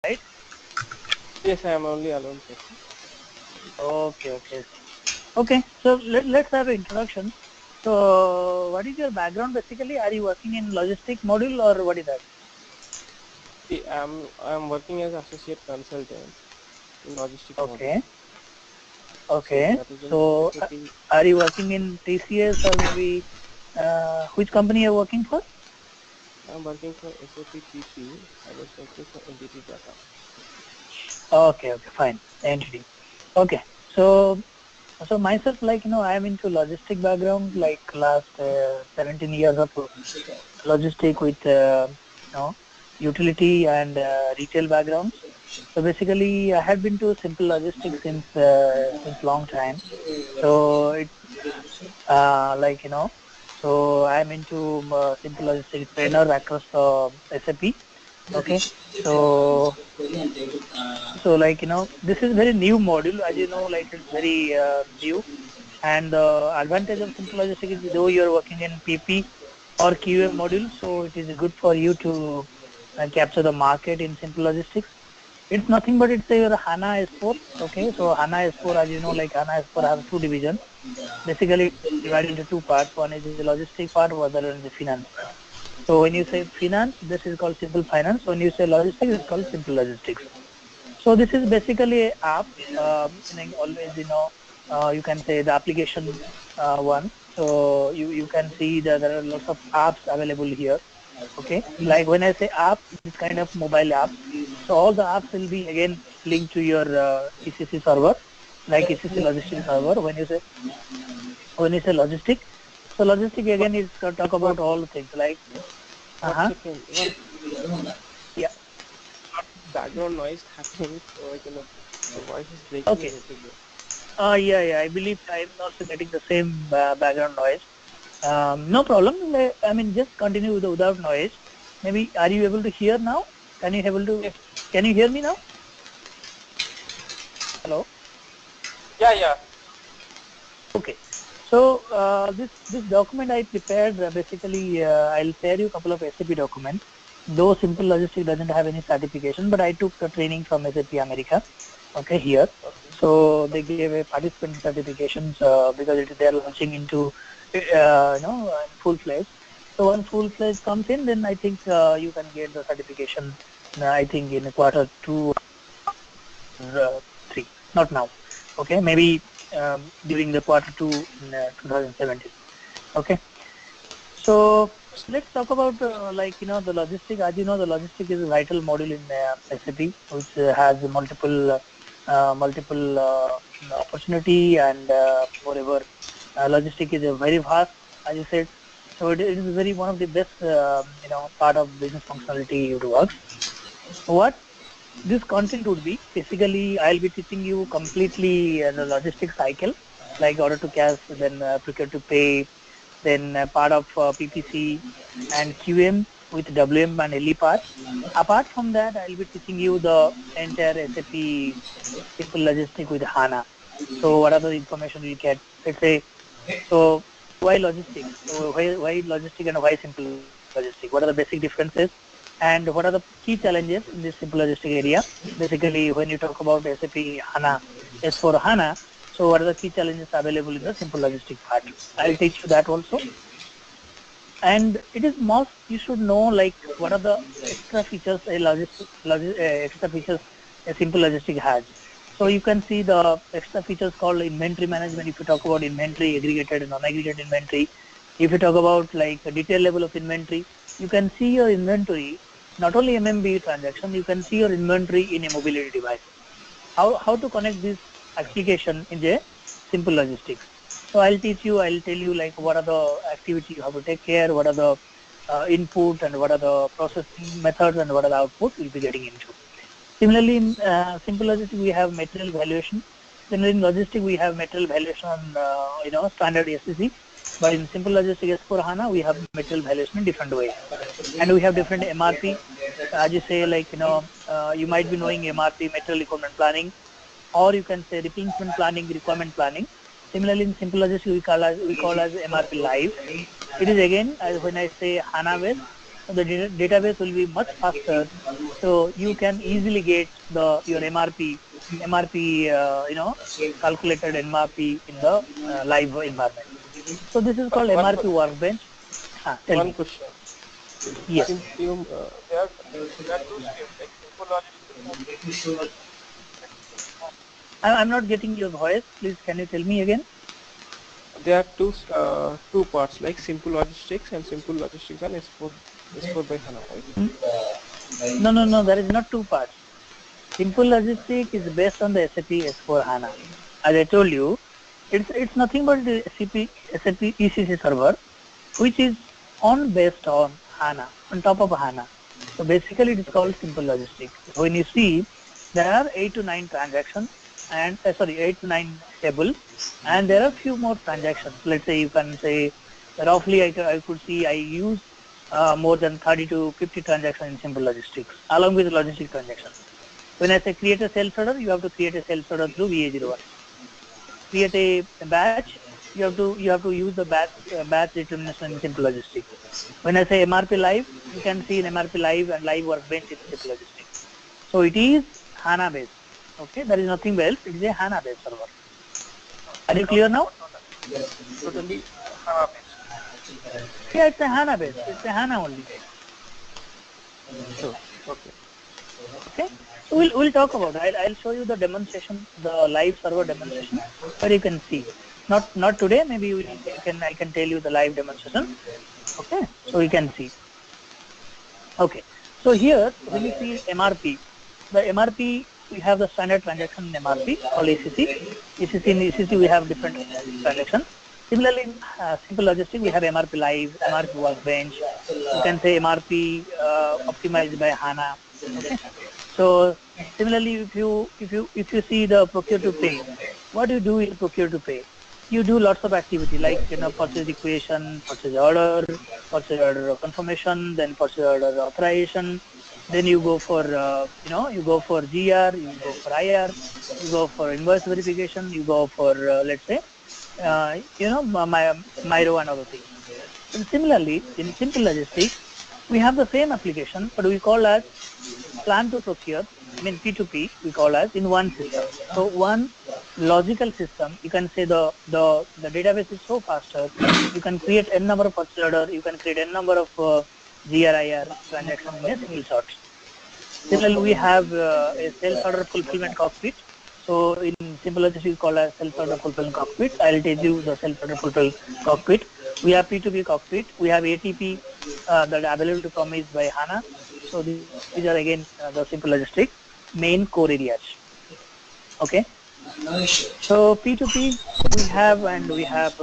right? Yes, I am only alone person. Okay. Okay, so let's have an introduction. So, what is your background basically? Are you working in logistic module or what is that? See, I'm working as associate consultant in logistic module. Okay, So okay. that is in So, SAP. are you working in TCS or maybe which company you're working for? I'm working for SAP PP. I was working for entity data. Okay, fine. Entity. Okay, so myself, like I am into logistic background, like last 17 years of logistic with utility and retail backgrounds. So basically, I have been to simple logistics since long time. So it like so I'm into simple logistics trainer across SAP. Okay, so like this is very new module, as you know, like it's very new. And the advantage of simple logistics is though you're working in PP or QM module, so it is good for you to capture the market in simple logistics. It's nothing but it's your HANA S4. Okay, so HANA S4, as you know, like HANA S4 has two divisions. Basically, it's divided into two parts. One is the logistic part, other is the finance part. So when you say finance, this is called simple finance. When you say logistics, it's called simple logistics. So this is basically a app, meaning always, you can say the application one. So you can see that there are lots of apps available here. Okay, like when I say app, it's kind of mobile apps. So all the apps will be again linked to your ECC server, like ECC logistic server. When you say logistic, so logistic What, again is talk what, about all the things like, one uh-huh, second. yeah, Background noise happening, so I cannot. Your voice is breaking a okay. little bit. Yeah, I believe I'm also getting the same background noise. No problem. I mean, just continue without noise. Maybe are you able to hear now? Can you able to? Yes. Can you hear me now? Hello. Yeah. Okay. So this document I prepared basically I'll share you a couple of SAP documents. Though Simple Logistics doesn't have any certification, but I took a training from SAP America. Okay, here. Okay. So they gave a participant certifications because they're launching into full fledged. So once full fledged comes in, then I think you can get the certification. I think in quarter 2 3, not now. Okay, maybe during the quarter 2 in 2017. Okay, so let's talk about the logistic. As you know, the logistic is a vital module in SAP, which has multiple opportunity, and moreover, logistic is a very vast, as you said. So it is very one of the best part of business functionality it works. What this content would be basically, I'll be teaching you completely the logistics cycle, like order to cash, then procure to pay, then part of PPC and QM with WM and LE part. Apart from that, I'll be teaching you the entire SAP simple logistic with HANA. So what are the information you get? Let's say, so why logistics? So why logistic and why simple logistic? What are the basic differences? And what are the key challenges in this simple logistic area? Basically, when you talk about SAP HANA, S4 HANA, so what are the key challenges available in the simple logistic part? I'll teach you that also. And it is most you should know like what are the extra features extra features a simple logistic has. So you can see the extra features called inventory management. If you talk about inventory, aggregated and non-aggregated inventory, if you talk about like a detail level of inventory, you can see your inventory, not only MMB transaction, you can see your inventory in a mobility device. How to connect this application in a simple logistics. So I'll tell you like what are the activity you have to take care, what are the input and what are the processing methods and what are the output we'll be getting into. Similarly, in simple logistics we have material valuation. Similarly, in logistics we have material valuation on standard SCC. But in simple logistics S4 HANA we have material valuation in different ways, and we have different MRP. As you say, like you might be knowing MRP, material requirement planning, or you can say replenishment planning, requirement planning. Similarly, in simple logistics we call as MRP live. It is again, as when I say HANA based, so the database will be much faster. So you can easily get your MRP calculated MRP in the live environment. So this is called MRP workbench. Tell One me. question. Yes. There are two streams like simple logistics and simple logistics. I'm not getting your voice. Please, can you tell me again? There are two parts like simple logistics and simple logistics and S4 by HANA, right? No. There is not two parts. Simple logistic is based on the SAP S4 HANA. As I told you, it's nothing but the SAP ECC server, which is based on HANA, on top of HANA. So basically, it is called simple logistic. When you see, there are 8 to 9 transactions, and 8 to 9 tables, and there are few more transactions. Let's say you can say roughly I could see I use more than 30 to 50 transactions in simple logistics, along with logistic transactions. When I say create a sales order, you have to create a sales order through VA01. Create a batch, you have to use the batch determination in simple logistics. When I say MRP live, you can see in MRP live and live workbench in simple logistics. So it is HANA based. Okay, there is nothing else. It is a HANA based server. Are you clear now? Totally HANA based. Yeah, it's a HANA based. It's a HANA only. Sure. Okay. Okay. So we'll talk about it. I'll show you the demonstration, the live server demonstration, where you can see. Not today. Maybe I can tell you the live demonstration. Okay. So you can see. Okay. So here, when you see MRP, the MRP, we have the standard transaction in MRP called ECC. ECC in ECC we have different transactions. Similarly, in simple logistics we have MRP live, MRP workbench. You can say MRP optimized by HANA. Okay. So similarly, if you see the procure to pay, what do you do in procure to pay? You do lots of activity like purchase equation, purchase order confirmation, then purchase order authorization. Then you go for you go for GR, you go for IR, you go for invoice verification, you go for let's say Miro and other things. And similarly, in simple logistics, we have the same application, but we call as plan to procure. I mean P2P, we call as in one system. So one logical system. You can say the database is so faster. You can create n number of purchase order. You can create n number of GRIR transaction in a single shot. Similarly, we have a sales order fulfillment cockpit. So in simple logistics, we call as sales order fulfillment cockpit. I'll tell you the sales order fulfillment cockpit. We have P2P cockpit. We have ATP that are available to promise by HANA. So these are again the simple logistics main core areas. Okay. So P2P we have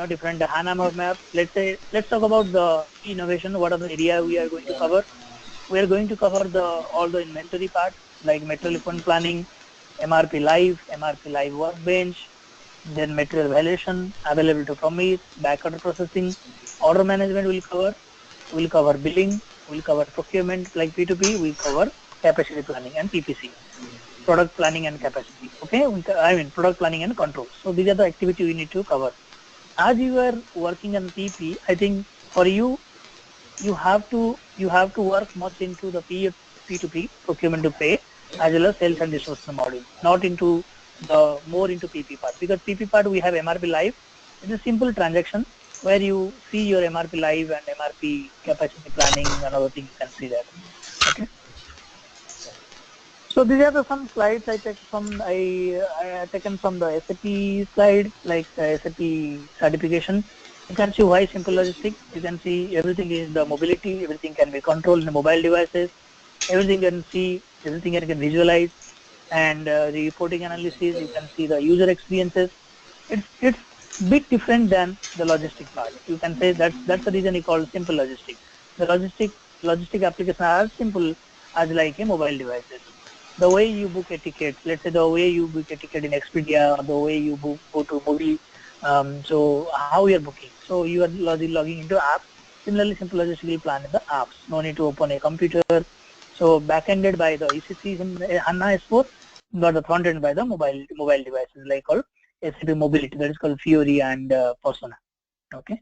different HANA map. Let's talk about the innovation. What are the area we are going to cover? We are going to cover all the inventory part like material equipment planning, MRP live workbench, then material valuation, available to promise, backorder processing, order management will cover. We'll cover billing, we'll cover procurement like P2P, we'll cover capacity planning and PPC, product planning and capacity. Okay, product planning and control. So these are the activities we need to cover. As you are working on PP, I think for you have to work much into the P2P procurement to pay as well as sales and distribution module, not into more into PP part, because PP part we have MRP live. It's a simple transaction where you see your MRP live and MRP capacity planning and other things. You can see that. Okay. So these are some slides I taken from the SAP slide, like SAP certification. You can see why simple logistics. You can see everything is the mobility, everything can be controlled in the mobile devices, everything can see, everything can visualize, and the reporting analysis, you can see the user experiences. It's bit different than the logistic part. You can say that's the reason you call simple logistics. The logistic applications are simple as like a mobile devices. The way you book a ticket, let's say the way you book a ticket in Expedia, or the way you go to movie. So how you are booking? So you are logging into apps. Similarly, simple logistics will plan in the apps. No need to open a computer. So backended by the ECC in HANA S4, but the front end by the mobile devices like called SAP Mobility. That is called Fiori and Persona. Okay.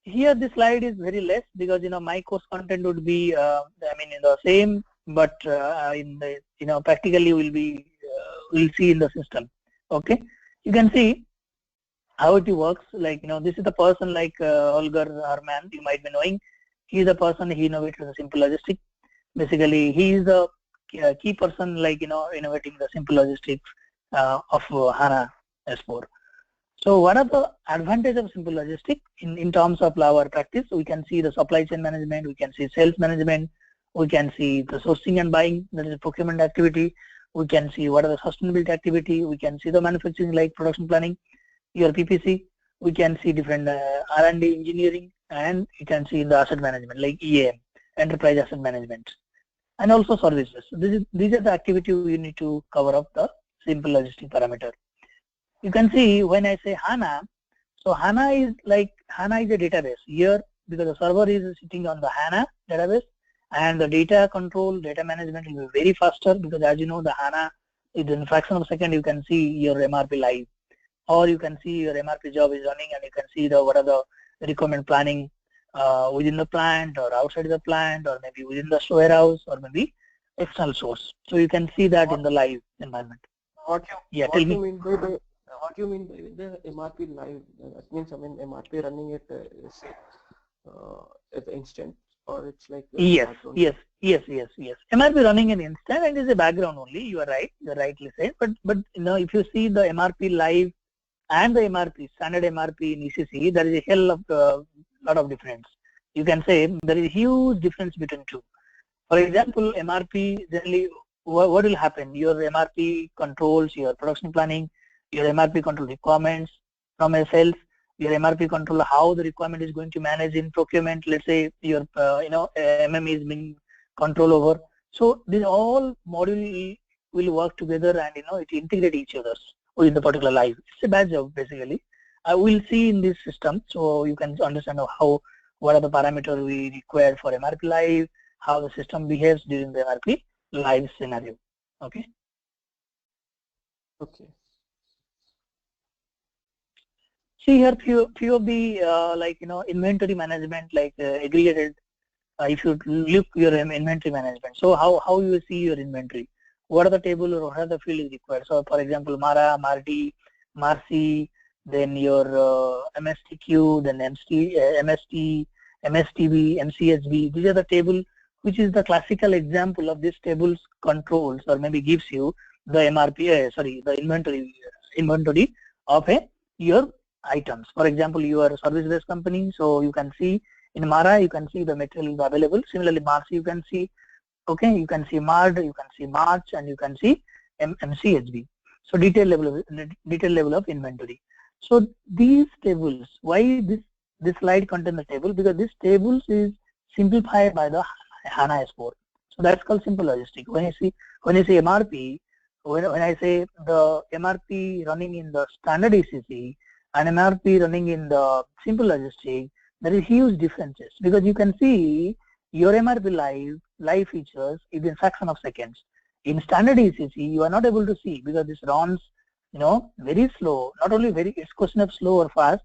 here the slide is very less because my course content would be in the same, but in the practically will be we'll see in the system. Okay, you can see how it works. Like this is the person like Holger Herman, you might be knowing. He is the person, he innovated the simple logistics. Basically, he is the key person, like innovating the simple logistics of HANA S4. So what are the advantages of simple logistics in terms of our practice? We can see the supply chain management, we can see sales management, we can see the sourcing and buying, that is procurement activity, we can see what are the sustainability activity, we can see the manufacturing like production planning, your PPC, we can see different R&D engineering, and you can see the asset management like EAM, enterprise asset management, and also services. These are the activities you need to cover up the simple logistic parameter. You can see when I say HANA, so HANA is a database here because the server is sitting on the HANA database, and the data control, data management will be very faster because as you know the HANA is in a fraction of a second you can see your MRP live, or you can see your MRP job is running and you can see what are the requirement planning within the plant or outside the plant or maybe within the warehouse or maybe external source. So you can see that in the live environment. What you mean by the MRP live? That means MRP running at the instant, or it's like yes. MRP running in instant and is a background only. You are right. You are rightly said. But if you see the MRP live and the MRP standard MRP in ECC, there is a hell of lot of difference. You can say there is a huge difference between two. For example, MRP generally, what will happen? Your MRP controls your production planning, your MRP control requirements from a sales, your MRP control how the requirement is going to manage in procurement. Let's say your MM is being control over. So these all module will work together and it integrate each other within the particular live. It's a bad job basically. I will see in this system, so you can understand what are the parameters we require for MRP live, how the system behaves during the MRP live scenario. Okay. Okay. See here few of the inventory management aggregated. If you look your inventory management, so how you see your inventory, what are the table or what are the fields required? So for example, MARA, MARDI, MARCI, then your MSTQ, then MST, MSTB, MCSB. These are the table which is the classical example of this table's controls or maybe gives you the MRP, the inventory of your items. For example, you are a service-based company, so you can see in MARA you can see the material available. Similarly, MARCI you can see, okay, you can see MARD, you can see March, and you can see MCHB. So detail level of inventory. So these tables, why this slide contain the table? Because this tables is simplified by the HANA S4. So that's called simple logistics. When I say MRP, when I say the MRP running in the standard ECC and MRP running in the simple logistics, there is huge differences because you can see your MRP live features is in fraction of seconds. In standard ECC, you are not able to see because this runs, very slow. Not only it's question of slow or fast.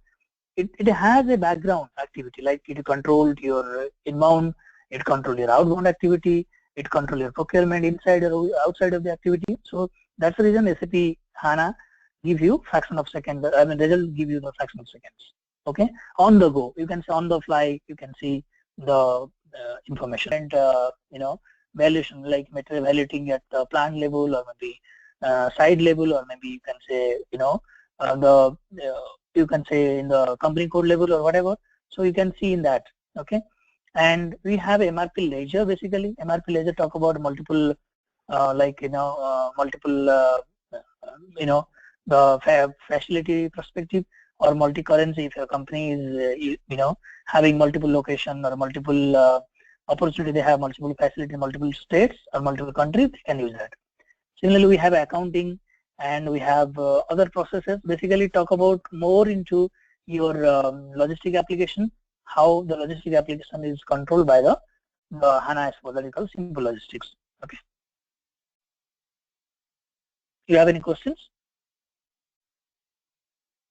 It has a background activity like it controls your inbound, it controls your outbound activity, it controls your procurement inside or outside of the activity. So that's the reason SAP HANA give you fraction of second. Result give you the fraction of seconds. Okay, on the go, you can say on the fly, you can see the information and valuation like material evaluating at the plant level or maybe side level, or maybe you can say you can say in the company code level or whatever. So you can see in that. Okay, and we have MRP ledger. Basically, MRP ledger talk about multiple the facility perspective or multi-currency. If your company is having multiple location or multiple opportunity, they have multiple facility in multiple states or multiple countries, they can use that. Similarly, we have accounting and we have other processes. Basically talk about more into your logistic application, how the logistic application is controlled by the HANA S4, that is called simple logistics. Okay. You have any questions?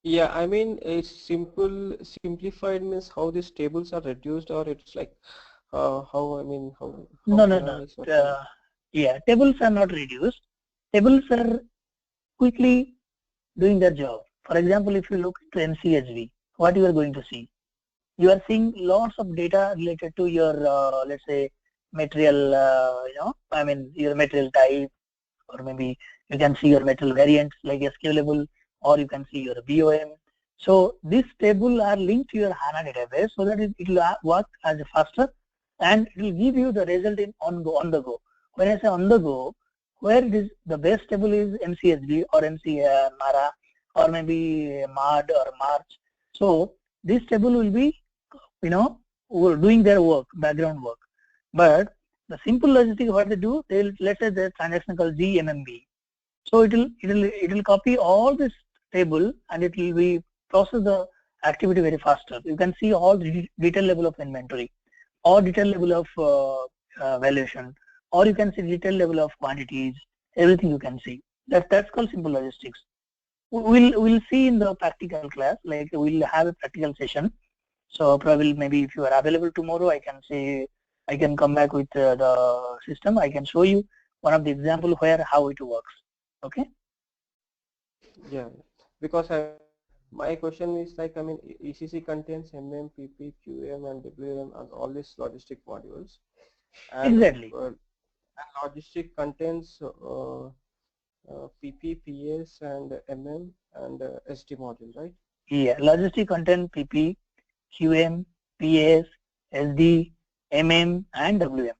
Yeah, I mean, it's simplified means how these tables are reduced, or it's like how, I mean, how No, no, can no. I sort of, Yeah, tables are not reduced. Tables are quickly doing their job. For example, if you look at MCSV, what you are going to see? You are seeing lots of data related to your, let's say, material, I mean, your material type, or maybe you can see your material variants like SKU level, or you can see your BOM. So this table are linked to your HANA database so that it will work as faster, and it will give you the result in on the go. When I say on the go, where it is the best table is MCSV or MC Mara or maybe MAD or March. So this table will be, doing their work, background work. But the simple logistic, what they do, they'll, let's say the transaction called GMMB. So it will copy all this table and it will be process the activity very faster. You can see all the detail level of inventory, or detail level of valuation, or you can see detail level of quantities, everything you can see. That's called simple logistics. We'll see in the practical class, like we'll have a practical session. So probably maybe if you are available tomorrow, I can come back with the system. I can show you one of the example where how it works. Okay. yeah, because my question is like, I mean, ECC contains MM, PP, QM, and WM, and all these logistic modules, and Exactly. logistic contains PP, PS, and MM, and SD module, right? Yeah. Logistic content PP, QM, PS, SD, MM, and WM.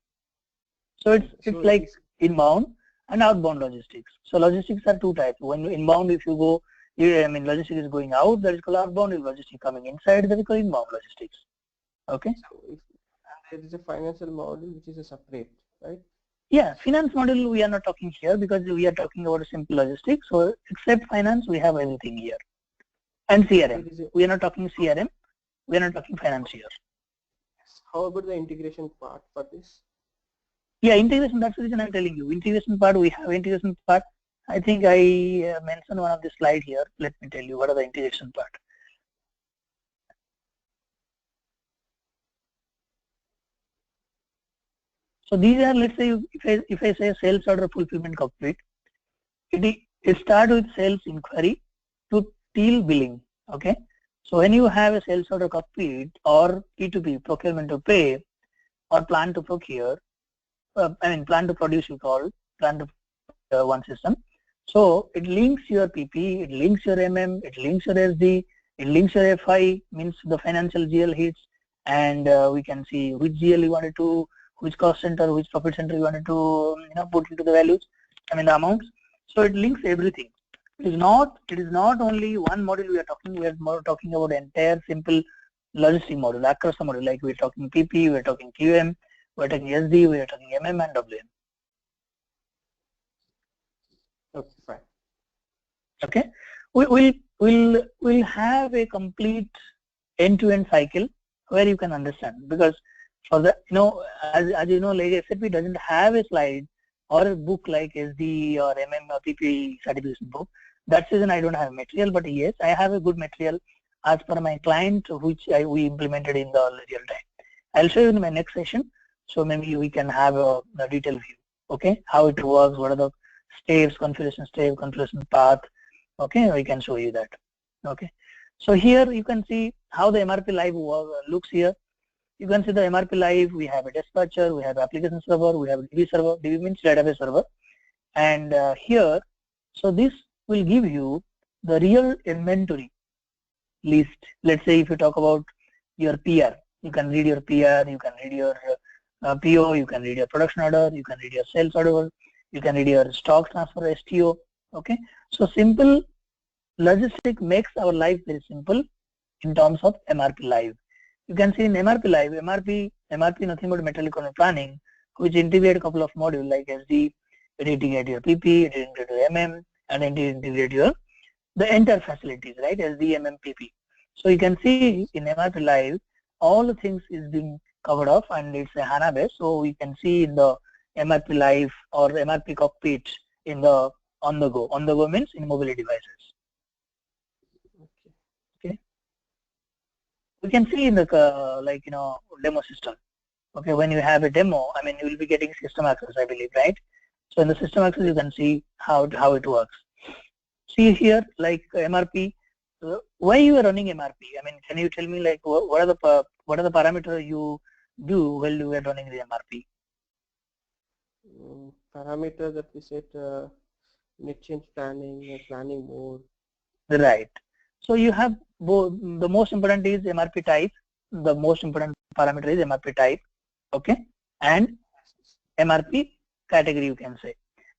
So Okay, it's so it like is, inbound and outbound logistics. So logistics are two types. When inbound, if you go, I mean, logistics is going out, that is called outbound. If logistics coming inside, that is called inbound logistics. Okay. so if, and there is a financial module which is a separate, right? Yeah, finance model we are not talking here because we are talking about a simple logistics. So except finance, we have everything here. And There CRM. is a, We are not talking CRM. We are not talking finance here. how about the integration part for this? Yeah, integration, that's the reason I'm telling you. Integration part, we have integration part. I think I mentioned one of the slide here. Let me tell you what are the integration part. So these are, let's say, if I say sales order fulfillment cockpit, it start with sales inquiry to till billing. Okay. So when you have a sales order cockpit or P2P, procurement to pay, or plan to procure, plan to produce, you call plan to one system. So it links your PP, it links your MM, it links your SD, it links your FI, means the financial GL hits, and we can see which GL you wanted to, which cost center, which profit center you wanted to, put into the values, the amounts. So it links everything. It is not only one module we are talking. We are more talking about entire simple logistic module, across the module. Like we are talking PP, we are talking QM, we are talking SD, we are talking MM and WM. Okay, fine. Okay, we'll have a complete end-to-end cycle where you can understand, because for the, as you know, like SAP doesn't have a slide or a book like SD or MM or PP certification book. That's the reason I don't have material, but yes, I have a good material as per my client, which we implemented in the real time. I'll show you in my next session, so maybe we can have a detailed view. Okay, how it works, what are the steps, configuration path. Okay, we can show you that. Okay, so here you can see how the MRP Live looks here. You can see the MRP Live, we have a dispatcher, we have application server, we have DB server. DB means database server. And here, so this will give you the real inventory list. Let's say if you talk about your PR, you can read your PR, you can read your PO, you can read your production order, you can read your sales order, you can read your stock transfer STO. Okay, so simple logistic makes our life very simple in terms of MRP Live. You can see in MRP Live, MRP nothing but material economic planning, which integrate a couple of modules like SD, it integrate your PP, it integrate your MM, and it integrate your the entire facilities, right? SD, MM, PP. So you can see in MRP Live, all the things is being covered off, and it's a HANA base. So we can see in the MRP Live or MRP cockpit in the on the go. On the go means in mobile devices. Okay. you can see in the demo system. Okay, when you have a demo, I mean, you will be getting system access, I believe, right? So in the system access, you can see how it works. See here, like MRP. Why you are running MRP? I mean, can you tell me like what are the parameters you do while you are running the MRP? Parameter that we set net change planning, planning mode. Right. So you have both. The most important is MRP type. The most important parameter is MRP type. Okay, and MRP category, you can say.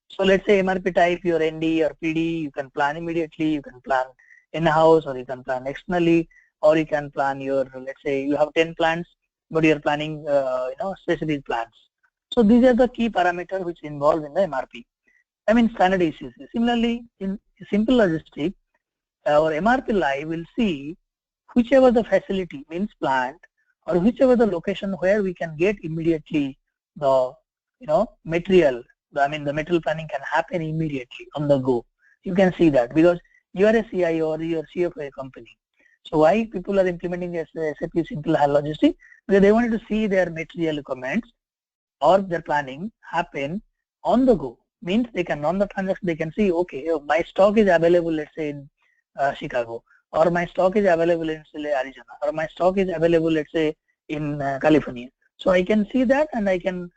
So let's say MRP type, your ND or PD, you can plan immediately, you can plan in-house, or you can plan externally, or you can plan your, let's say you have 10 plans, but you're planning, specific plans. So these are the key parameters which involved in the MRP. I mean, standard ECC. Similarly, in simple logistics, our MRP live will see whichever the facility means plant, or whichever the location where we can get immediately the material. I mean, the material planning can happen immediately on the go. You can see that because you are a CIO or you are CFO of a company. So why people are implementing SAP Simple Logistics? Because they wanted to see their material requirements or their planning happen on the go. Means they can run the transaction. They can see, okay, my stock is available, let's say in Chicago, or my stock is available in Arizona, or my stock is available, let's say in California. So I can see that, and I can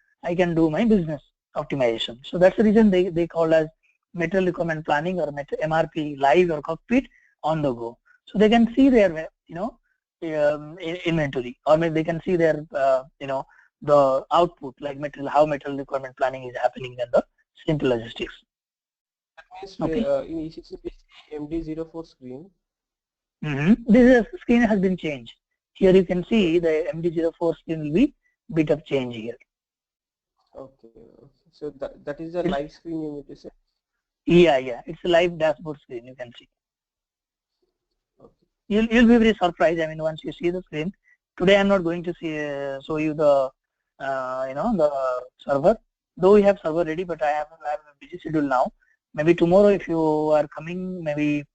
do my business optimization. So that's the reason they call as material requirement planning or MRP live or cockpit on the go. So they can see their inventory, or maybe they can see their the output, like how material requirement planning is happening in the simple logistics. That means in ECC MD04 screen. This screen has been changed. Here you can see the MD04 screen will be bit of change here. Okay. So that is a live screen you need to say? Yeah. It's a live dashboard screen, you can see. Okay. You'll be very surprised. I mean, once you see the screen. Today I'm not going to show you the the server. Though we have server ready, but I have a busy schedule now. Maybe tomorrow, if you are coming, maybe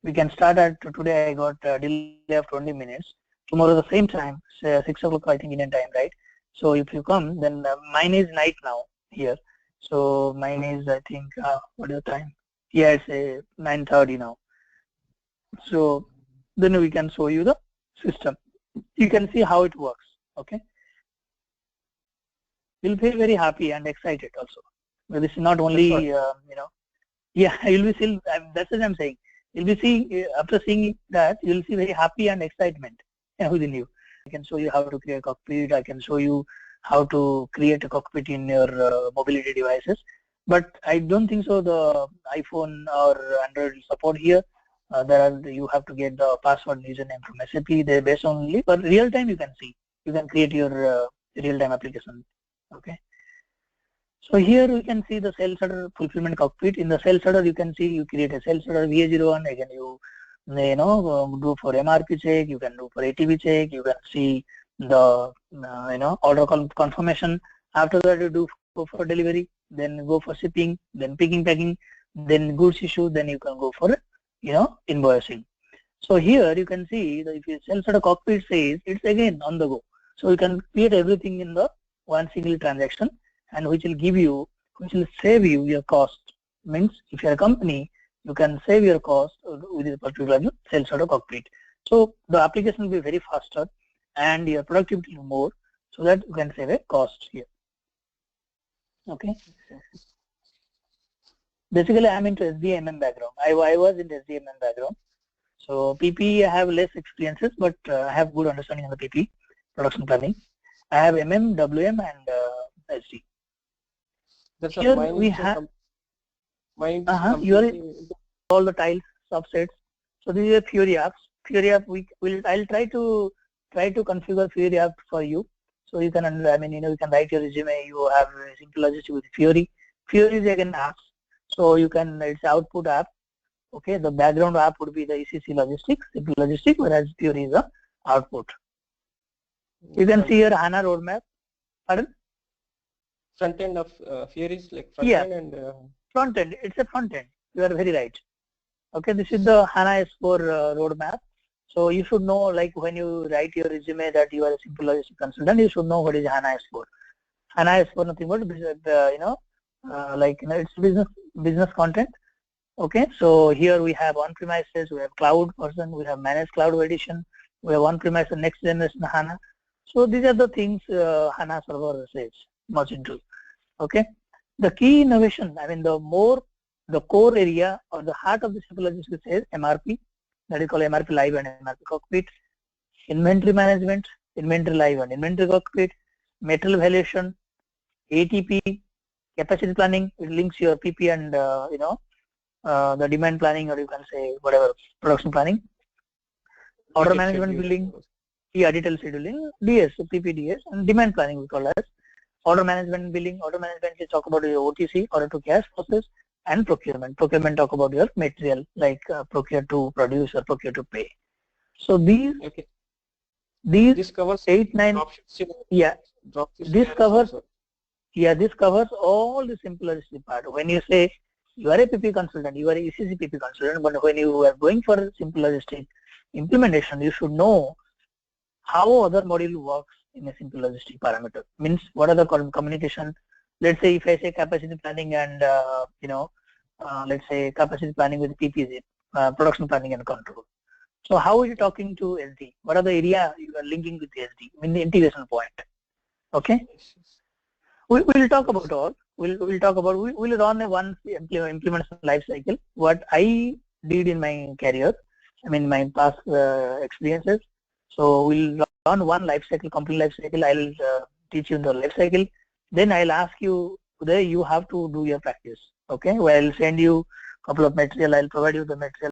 we can start at today. I got a delay of 20 minutes. Tomorrow the same time, say 6 o'clock, I think, Indian time, right? So if you come, then mine is night now here. So mine is, I think, what is the time? Yeah, it's 9:30 now. So then we can show you the system. You can see how it works. Okay. You'll feel very happy and excited also. But this is not only, yeah, you'll be still. That's what I'm saying. You'll be seeing, after seeing that, you'll see very happy and excitement within you. I can show you how to create a cockpit. I can show you how to create a cockpit in your mobility devices. But I don't think so the iPhone or Android support here. You have to get the password username from SAP. They're based only, but real time you can see. You can create your real time application. Okay. So here we can see the sales order fulfillment cockpit. In the sales order, you can see you create a sales order VA01. Again, you do for MRP check. You can do for ATV check. You can see the order confirmation. After that, you do for delivery. Then go for shipping. Then picking, packing. Then goods issue. Then you can go for invoicing. So here you can see that if your sales order cockpit says it's again on the go. So you can create everything in the one single transaction, and which will save you your cost. Means if you're a company, you can save your cost with a particular sales order cockpit. So the application will be very faster and your productivity more, so that you can save a cost here. Okay. Basically, I'm into SDMM background. I was in SDMM background. So PP I have less experiences, but I have good understanding of the PP, production planning. I have MM, WM, and SD. That's here we have you are all the tiles, subsets. So these are Fiori apps. Fiori app I'll try to configure Fiori app for you. So you can you can write your resume. You have simple logistics with Fiori. Fiori is again apps. So you can, it's output app. Okay, the background app would be the ECC logistics, simple logistics, whereas Fiori is the output. You can see your HANA roadmap. Pardon? Front end of Fiori is like front end and front end. It's a front end. You are very right. Okay, this is the HANA S4 roadmap. So you should know, like when you write your resume that you are a simple logistic consultant, you should know what is HANA S4. HANA S4 nothing but it's business content. Okay, so here we have on-premises, we have cloud version, we have managed cloud edition, we have on-premise and next generation HANA. So these are the things HANA server says much into. Okay, the key innovation, I mean the core area or the heart of the simple logistics is MRP, that is called MRP Live and MRP Cockpit, inventory management, inventory live and inventory cockpit, material valuation, ATP, capacity planning. It links your PP and the demand planning, or you can say whatever, production planning, order management billing, detailed scheduling, DS, PPDS, and demand planning we call as order management billing. Order management is talk about your OTC, order to cash process, and procurement. Procurement talk about your material like procure to produce or procure to pay. So these covers 8, 9, this covers all the simple logistic part. When you say you are a PP consultant, you are a ECC PP consultant, but when you are going for simple logistic implementation, you should know how other module works in a simple logistic parameter. Means what are the communication. Let's say if I say capacity planning and let's say capacity planning with PPZ, production planning and control. So how are you talking to SD? What are the area you are linking with SD? I mean the integration point. Okay. We'll talk about all. We'll talk about. We'll run a one implementation life cycle. What I did in my career, I mean my past experiences. So we'll run one life cycle, complete life cycle. I'll teach you the life cycle. Then I'll ask you, Uday, you have to do your practice. Okay, well, I'll send you a couple of material. I'll provide you the material.